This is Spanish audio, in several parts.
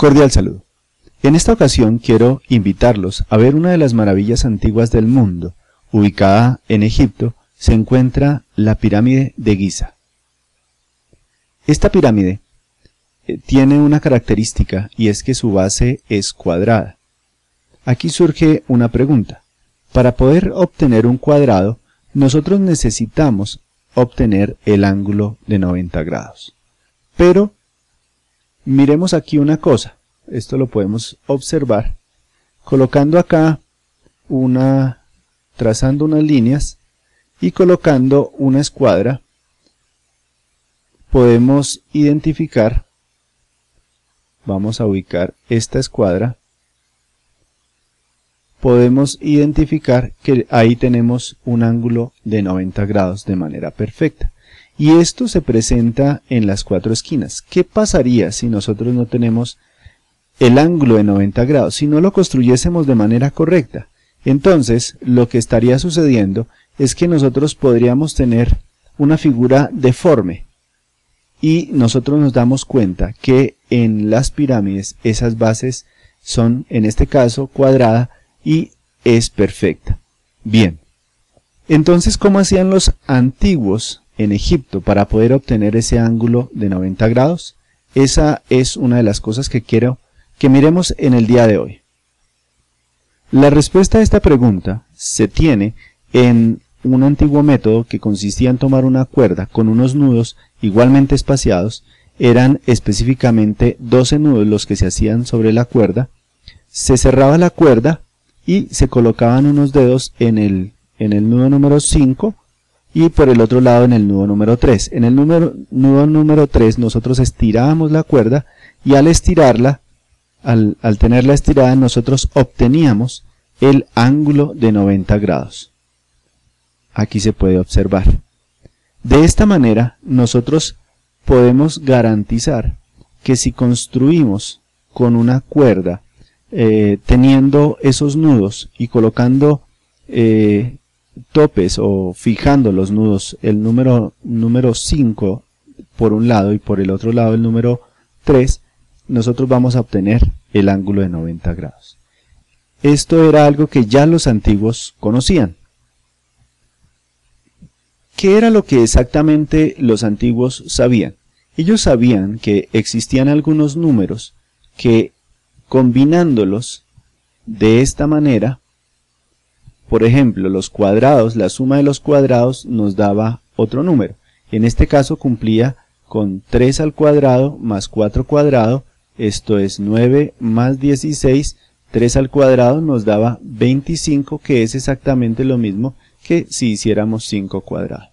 cordial saludo. En esta ocasión quiero invitarlos a ver una de las maravillas antiguas del mundo. Ubicada en Egipto se encuentra la pirámide de Giza. Esta pirámide tiene una característica y es que su base es cuadrada. Aquí surge una pregunta. Para poder obtener un cuadrado, nosotros necesitamos obtener el ángulo de 90 grados. Pero miremos aquí una cosa. Esto lo podemos observar colocando acá trazando unas líneas y colocando una escuadra. Podemos identificar, vamos a ubicar esta escuadra, podemos identificar que ahí tenemos un ángulo de 90 grados de manera perfecta. Y esto se presenta en las cuatro esquinas. ¿Qué pasaría si nosotros no tenemos el ángulo de 90 grados? Si no lo construyésemos de manera correcta. Entonces, lo que estaría sucediendo es que nosotros podríamos tener una figura deforme. Y nosotros nos damos cuenta que en las pirámides esas bases son, en este caso, cuadrada y es perfecta. Bien, entonces, ¿cómo hacían los antiguos en Egipto para poder obtener ese ángulo de 90 grados? Esa es una de las cosas que quiero que miremos en el día de hoy. La respuesta a esta pregunta se tiene en un antiguo método que consistía en tomar una cuerda con unos nudos igualmente espaciados. Eran específicamente 12 nudos los que se hacían sobre la cuerda. Se cerraba la cuerda y se colocaban unos dedos en el nudo número 5 y por el otro lado en el nudo número 3. En el nudo número 3 nosotros estirábamos la cuerda y al estirarla, al tenerla estirada, nosotros obteníamos el ángulo de 90 grados. Aquí se puede observar. De esta manera nosotros podemos garantizar que si construimos con una cuerda teniendo esos nudos y colocando topes o fijando los nudos, el número 5 por un lado y por el otro lado el número 3, nosotros vamos a obtener el ángulo de 90 grados. Esto era algo que ya los antiguos conocían. ¿Qué era lo que exactamente los antiguos sabían? Ellos sabían que existían algunos números que, combinándolos de esta manera, por ejemplo, los cuadrados, la suma de los cuadrados nos daba otro número. En este caso cumplía con 3 al cuadrado más 4 cuadrado, esto es 9 más 16, 3 al cuadrado nos daba 25, que es exactamente lo mismo que si hiciéramos 5 cuadrado.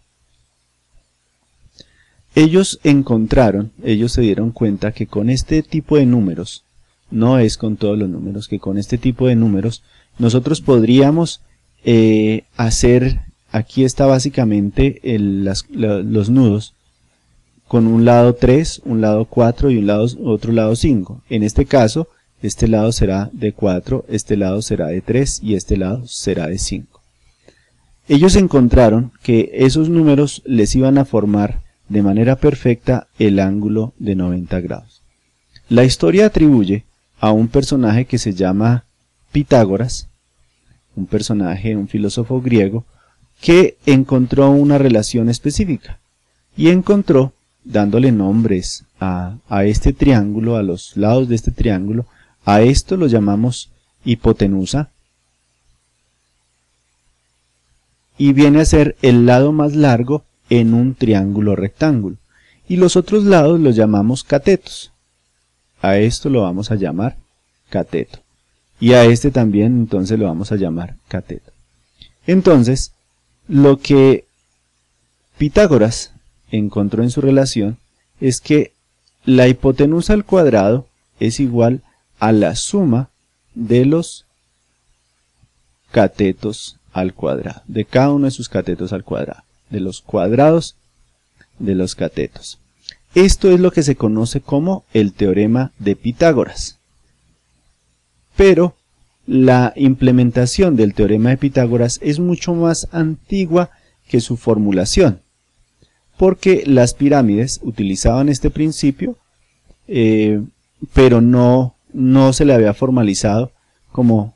Ellos se dieron cuenta que con este tipo de números, no es con todos los números, que con este tipo de números nosotros podríamos hacer, aquí está básicamente los nudos, con un lado 3, un lado 4 y otro lado 5. En este caso, este lado será de 4, este lado será de 3 y este lado será de 5. Ellos encontraron que esos números les iban a formar de manera perfecta el ángulo de 90 grados. La historia atribuye a un personaje que se llama Pitágoras, un filósofo griego, que encontró una relación específica y encontró, dándole nombres a este triángulo, a los lados de este triángulo, a esto lo llamamos hipotenusa, y viene a ser el lado más largo en un triángulo rectángulo, y los otros lados los llamamos catetos. A esto lo vamos a llamar cateto, y a este también entonces lo vamos a llamar cateto. Entonces, lo que Pitágoras encontró en su relación es que la hipotenusa al cuadrado es igual a la suma de los catetos al cuadrado, de cada uno de sus catetos al cuadrado, de los cuadrados de los catetos. Esto es lo que se conoce como el teorema de Pitágoras. Pero la implementación del teorema de Pitágoras es mucho más antigua que su formulación, porque las pirámides utilizaban este principio, pero no no se le había formalizado como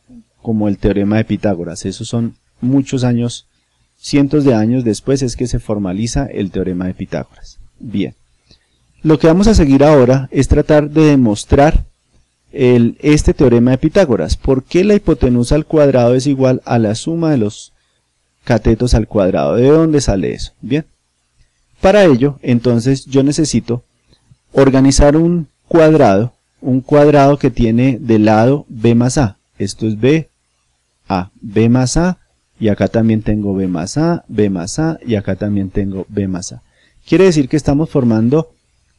el teorema de Pitágoras. Esos son muchos años, cientos de años después es que se formaliza el teorema de Pitágoras. Bien, lo que vamos a seguir ahora es tratar de demostrar este teorema de Pitágoras. ¿Por qué la hipotenusa al cuadrado es igual a la suma de los catetos al cuadrado? ¿De dónde sale eso? Bien, para ello entonces yo necesito organizar un cuadrado que tiene de lado b más a. Esto es b más a, y acá también tengo b más a, y acá también tengo b más a. Quiere decir que estamos formando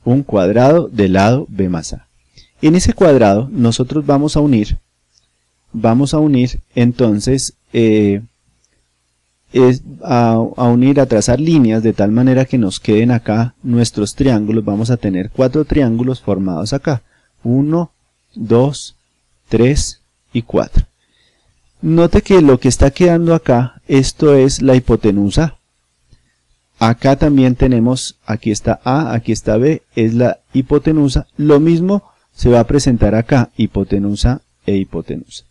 un cuadrado de lado b más a. En ese cuadrado nosotros vamos a unir entonces a trazar líneas de tal manera que nos queden acá nuestros triángulos. Vamos a tener 4 triángulos formados acá. 1, 2, 3 y 4. Note que lo que está quedando acá, esto es la hipotenusa. Acá también tenemos, aquí está A, aquí está B, es la hipotenusa. Lo mismo se va a presentar acá, hipotenusa e hipotenusa.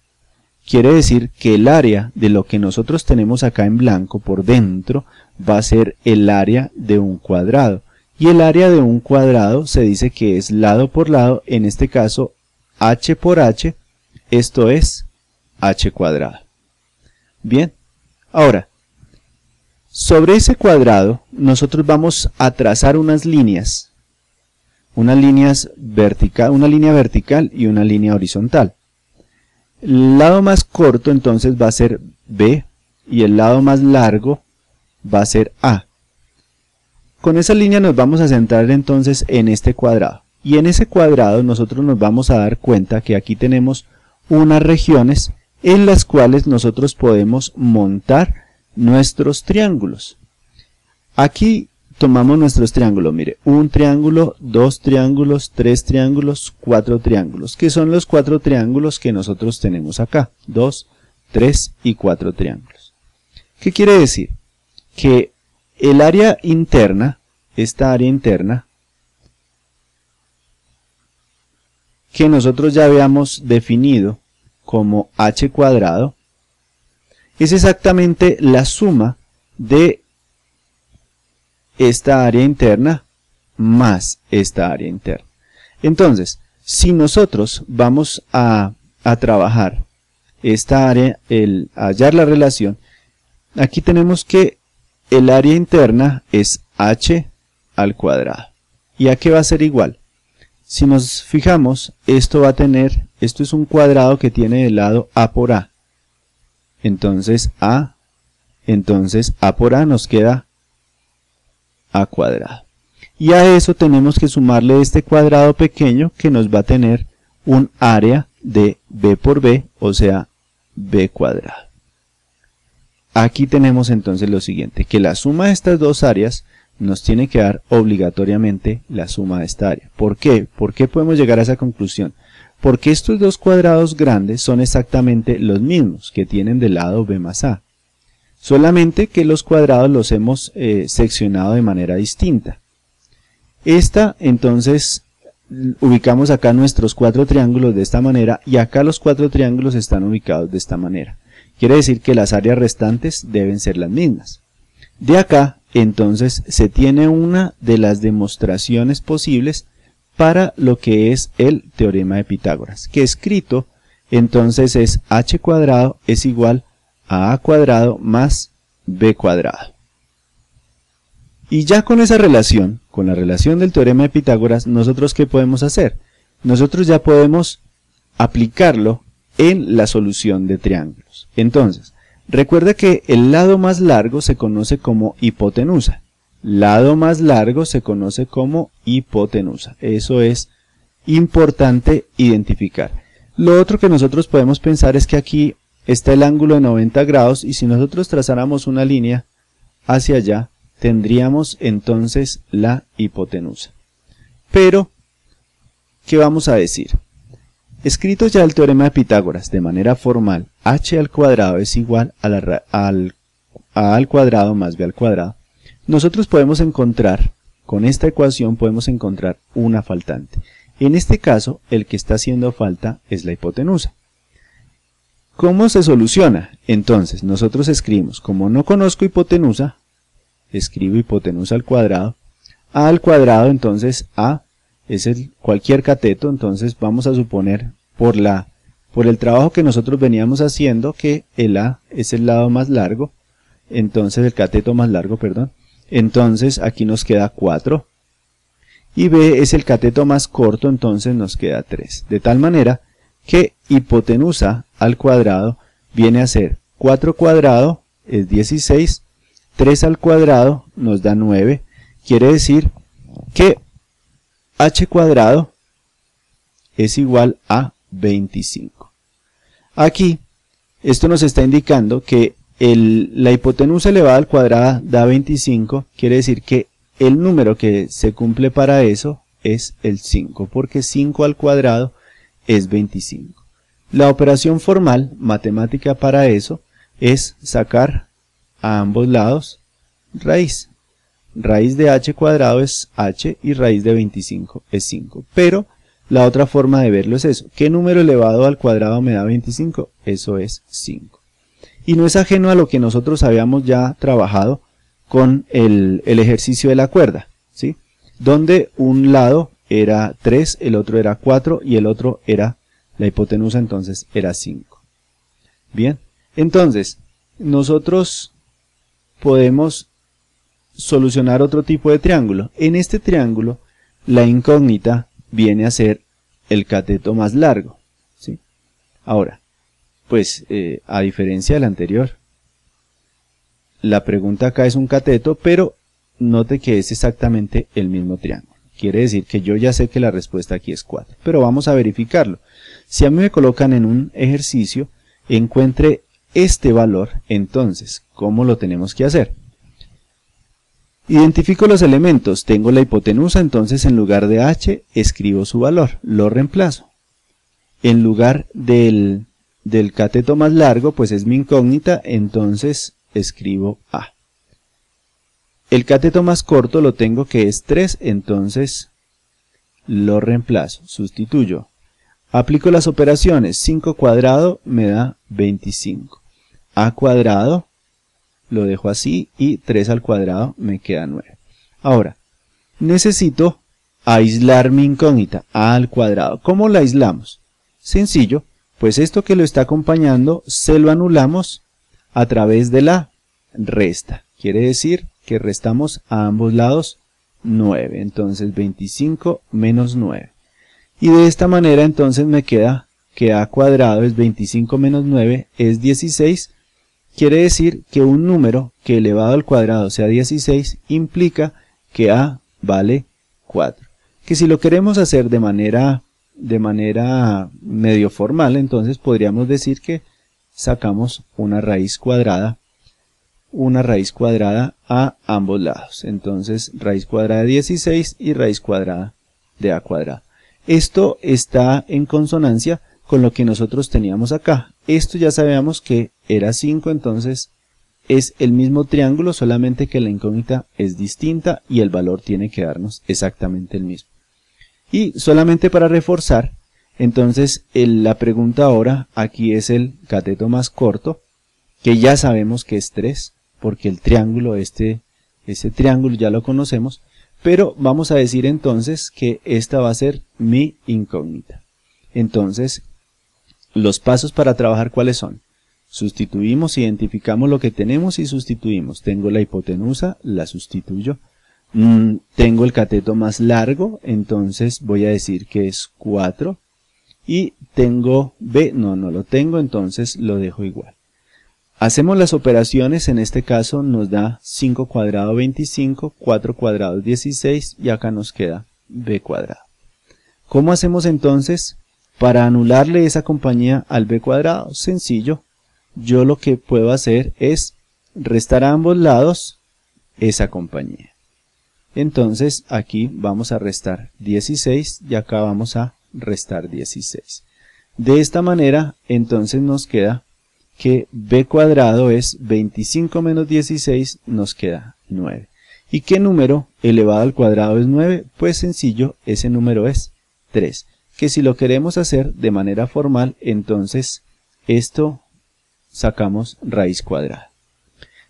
Quiere decir que el área de lo que nosotros tenemos acá en blanco por dentro va a ser el área de un cuadrado. Y el área de un cuadrado se dice que es lado por lado, en este caso h por h, esto es h cuadrado. Bien, ahora, sobre ese cuadrado nosotros vamos a trazar unas líneas. Una línea vertical y una línea horizontal. El lado más corto entonces va a ser B y el lado más largo va a ser A. Con esa línea nos vamos a centrar entonces en este cuadrado. Y en ese cuadrado nosotros nos vamos a dar cuenta que aquí tenemos unas regiones en las cuales nosotros podemos montar nuestros triángulos. Aquí tomamos nuestros triángulos, mire, un triángulo, 2 triángulos, 3 triángulos, 4 triángulos, que son los 4 triángulos que nosotros tenemos acá, 2, 3 y 4 triángulos. ¿Qué quiere decir? Que el área interna, esta área interna, que nosotros ya habíamos definido como h cuadrado, es exactamente la suma de esta área interna más esta área interna. Entonces, si nosotros vamos a trabajar esta área, hallar la relación, aquí tenemos que el área interna es h al cuadrado. ¿Y a qué va a ser igual? Si nos fijamos, esto es un cuadrado que tiene de lado a por a. Entonces a por a nos queda a cuadrado. Y a eso tenemos que sumarle este cuadrado pequeño que nos va a tener un área de b por b, o sea, b cuadrado. Aquí tenemos entonces lo siguiente, que la suma de estas dos áreas nos tiene que dar obligatoriamente la suma de esta área. ¿Por qué? ¿Por qué podemos llegar a esa conclusión? Porque estos dos cuadrados grandes son exactamente los mismos que tienen de lado b más a. Solamente que los cuadrados los hemos seccionado de manera distinta. Entonces, ubicamos acá nuestros 4 triángulos de esta manera y acá los 4 triángulos están ubicados de esta manera. Quiere decir que las áreas restantes deben ser las mismas. De acá, entonces, se tiene una de las demostraciones posibles para lo que es el teorema de Pitágoras, que escrito, entonces es h cuadrado es igual a a cuadrado más b cuadrado. Y ya con esa relación, con la relación del teorema de Pitágoras, ¿nosotros qué podemos hacer? Nosotros ya podemos aplicarlo en la solución de triángulos. Entonces, recuerda que el lado más largo se conoce como hipotenusa. Lado más largo se conoce como hipotenusa. Eso es importante identificar. Lo otro que nosotros podemos pensar es que aquí está el ángulo de 90 grados y si nosotros trazáramos una línea hacia allá, tendríamos entonces la hipotenusa. Pero, ¿qué vamos a decir? Escrito ya el teorema de Pitágoras de manera formal, h al cuadrado es igual a a al cuadrado más b al cuadrado. Nosotros podemos encontrar, con esta ecuación podemos encontrar una faltante. En este caso, el que está haciendo falta es la hipotenusa. ¿Cómo se soluciona? Entonces, nosotros escribimos, como no conozco hipotenusa, escribo hipotenusa al cuadrado. A al cuadrado, entonces, A es cualquier cateto, entonces vamos a suponer por el trabajo que nosotros veníamos haciendo que el A es el lado más largo, entonces el cateto más largo, perdón. Entonces aquí nos queda 4. Y B es el cateto más corto, entonces nos queda 3. De tal manera que hipotenusa al cuadrado viene a ser 4 cuadrado es 16, 3 al cuadrado nos da 9. Quiere decir que h cuadrado es igual a 25. Aquí, esto nos está indicando que la hipotenusa elevada al cuadrado da 25, quiere decir que el número que se cumple para eso es el 5, porque 5 al cuadrado es 25. La operación formal, matemática para eso, es sacar a ambos lados raíz. Raíz de h cuadrado es h y raíz de 25 es 5. Pero la otra forma de verlo es eso. ¿Qué número elevado al cuadrado me da 25? Eso es 5. Y no es ajeno a lo que nosotros habíamos ya trabajado con el ejercicio de la cuerda, ¿sí? Donde un lado era 3, el otro era 4 y el otro era la hipotenusa, entonces era 5. Bien, entonces nosotros podemos solucionar otro tipo de triángulo. En este triángulo la incógnita viene a ser el cateto más largo, ¿sí? Ahora, pues a diferencia del anterior, la pregunta acá es un cateto, pero note que es exactamente el mismo triángulo. Quiere decir que yo ya sé que la respuesta aquí es 4, pero vamos a verificarlo. Si a mí me colocan en un ejercicio, encuentre este valor, entonces, ¿cómo lo tenemos que hacer? Identifico los elementos, tengo la hipotenusa, entonces en lugar de h escribo su valor, lo reemplazo. En lugar del cateto más largo, pues es mi incógnita, entonces escribo a. El cateto más corto lo tengo que es 3, entonces lo reemplazo, sustituyo. Aplico las operaciones, 5 cuadrado me da 25. A cuadrado lo dejo así y 3 al cuadrado me queda 9. Ahora, necesito aislar mi incógnita, a al cuadrado. ¿Cómo la aislamos? Sencillo, pues esto que lo está acompañando se lo anulamos a través de la resta. Quiere decir que restamos a ambos lados 9. Entonces 25 menos 9. Y de esta manera entonces me queda que a cuadrado es 25 menos 9 es 16. Quiere decir que un número que elevado al cuadrado sea 16 implica que a vale 4. Que si lo queremos hacer de manera medio formal, entonces podríamos decir que sacamos una raíz cuadrada a ambos lados. Entonces raíz cuadrada de 16 y raíz cuadrada de a cuadrado. Esto está en consonancia con lo que nosotros teníamos acá. Esto ya sabíamos que era 5, entonces es el mismo triángulo, solamente que la incógnita es distinta y el valor tiene que darnos exactamente el mismo. Y solamente para reforzar, entonces la pregunta ahora aquí es el cateto más corto, que ya sabemos que es 3, porque el triángulo, ese triángulo ya lo conocemos, pero vamos a decir entonces que esta va a ser mi incógnita. Entonces, los pasos para trabajar, ¿cuáles son? Sustituimos, identificamos lo que tenemos y sustituimos. Tengo la hipotenusa, la sustituyo. Tengo el cateto más largo, entonces voy a decir que es 4. Y tengo B, no lo tengo, entonces lo dejo igual. Hacemos las operaciones, en este caso nos da 5 cuadrado 25, 4 cuadrado 16 y acá nos queda B cuadrado. ¿Cómo hacemos entonces para anularle esa compañía al B cuadrado? Sencillo, yo lo que puedo hacer es restar a ambos lados esa compañía. Entonces aquí vamos a restar 16 y acá vamos a restar 16. De esta manera entonces nos queda que B cuadrado es 25 menos 16, nos queda 9. ¿Y qué número elevado al cuadrado es 9? Pues sencillo, ese número es 3. Que si lo queremos hacer de manera formal, entonces esto sacamos raíz cuadrada.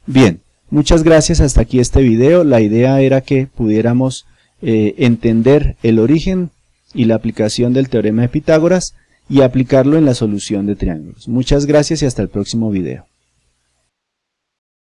Bien, muchas gracias, hasta aquí este video. La idea era que pudiéramos entender el origen y la aplicación del teorema de Pitágoras y aplicarlo en la solución de triángulos. Muchas gracias y hasta el próximo video.